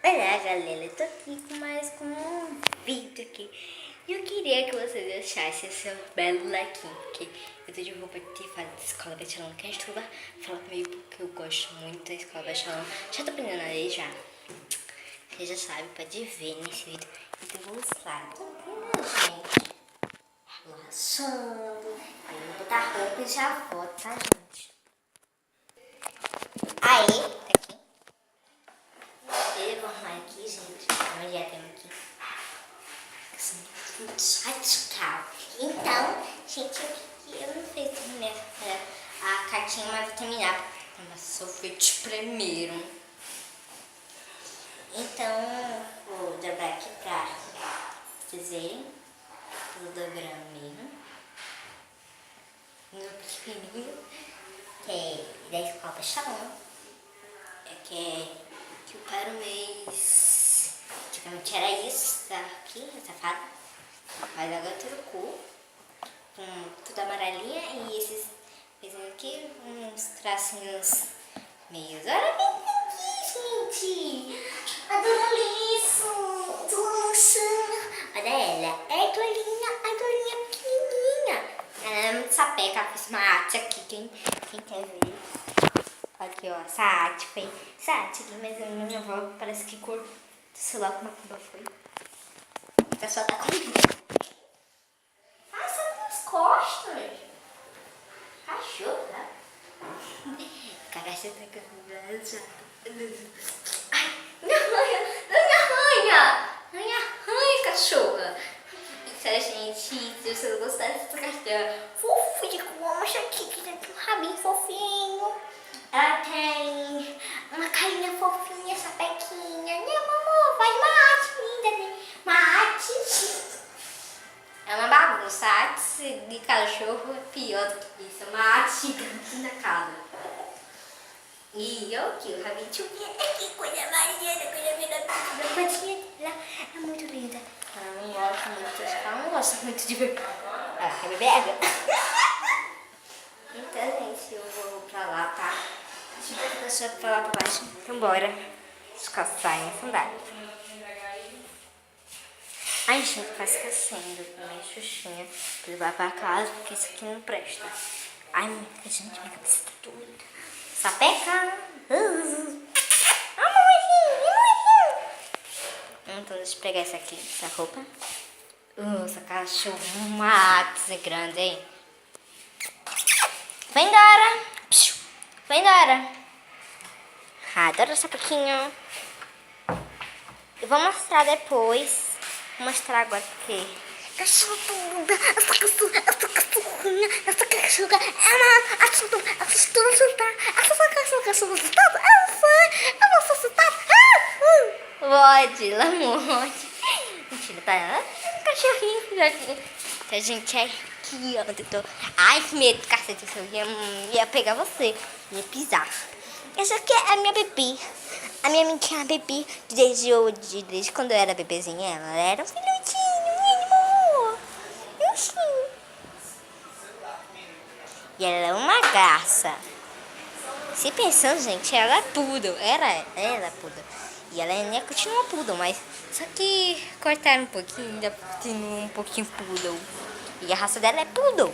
Olá galera, eu tô aqui com um vídeo aqui. E eu queria que você deixasse seu belo like, porque eu tô de roupa de fase de escola Betelão. Quer estudar? Fala comigo porque eu gosto muito da escola Betelão. Já tô aprendendo a ler já. Você já sabe, pode ver nesse vídeo. Então vamos lá. Tô aprendendo, gente. Relaxando. Aí eu vou botar roupa e já volto, tá, gente? Aí, tá aqui. Eu vou arrumar aqui, gente. Então já temos aqui. Radical. Então, gente, eu não sei se terminei a cartinha, mas vou terminar. Mas só foi de primeiro. Então, vou dobrar aqui pra vocês verem. Vou dobrar mesmo. No pequenininho, que é da escola Chalão. Que eu quero mês. Antigamente era isso, tá aqui, essa fada. Mas agora trocou. Com tudo amarelinha e esses coisinhos aqui, uns tracinhos meios. Olha bem aqui, gente! Adoro isso! Tô lançando! Olha ela! É a toalhinha pequenininha! Ela é muito sapeca, ela fez uma arte aqui, quem quer ver? Aqui, ó, essa arte foi. Essa arte aqui, mas a minha avó parece que cor. Sei lá como a Cuba foi. A pessoa tá comigo. Ah, só com as costas. Cachorro, né? Cagaste tá com o braço. Ai, não me arranha, não me arranha. Não me arranha, cachorra. Então, gente, se você gostar dessa cachorra fofo de como aqui, que tem um rabinho fofinho. Ela tem uma carinha fofinha, essa pequinha. Né, amor? Faz uma arte linda, né? Uma arte. É uma bagunça. A arte de cachorro é pior do que isso. É uma arte gigante na casa. E olha aqui, o rabinho. Que coisa mais linda, coisa linda. A patinha dela é muito linda. Ela não gosta muito, ela não gosta muito de beber. Ela quer beber água. Então, gente, eu vou pra lá, tá? Deixa eu ver a pessoa pra lá pra baixo. Então, bora. Descalçar em sandália. Ai, gente, quase esquecendo. Minha xuxinha. Vou levar pra casa, porque isso aqui não presta. Ai, gente, minha cabeça tá doida. Sapeca. Então, deixa eu pegar essa aqui, essa roupa. Essa cachorro, uma arte grande, hein? Vem, Dora! Vem, Dora! Adoro essa pouquinho. Eu vou mostrar depois. Vou mostrar agora porque... Cachorro, essa cachorrinha, essa cachorra, ela assustou, essa cachorra assustada, ela foi assustada. Pode, ela morde. Mentira, tá? Cachorrinho. A gente é aqui, ó. Tô... Ai, que medo, cacete. Eu ia pegar você. Ia pisar. Essa aqui é a minha bebê. A minha amiguinha bebê. Desde quando eu era bebezinha, ela era um filhotinho, amor. E ela é uma graça. Se pensando, gente, ela é poodle. Ela é poodle. E ela ainda continua poodle, mas só que cortaram um pouquinho, ainda continua um pouquinho poodle. E a raça dela é poodle.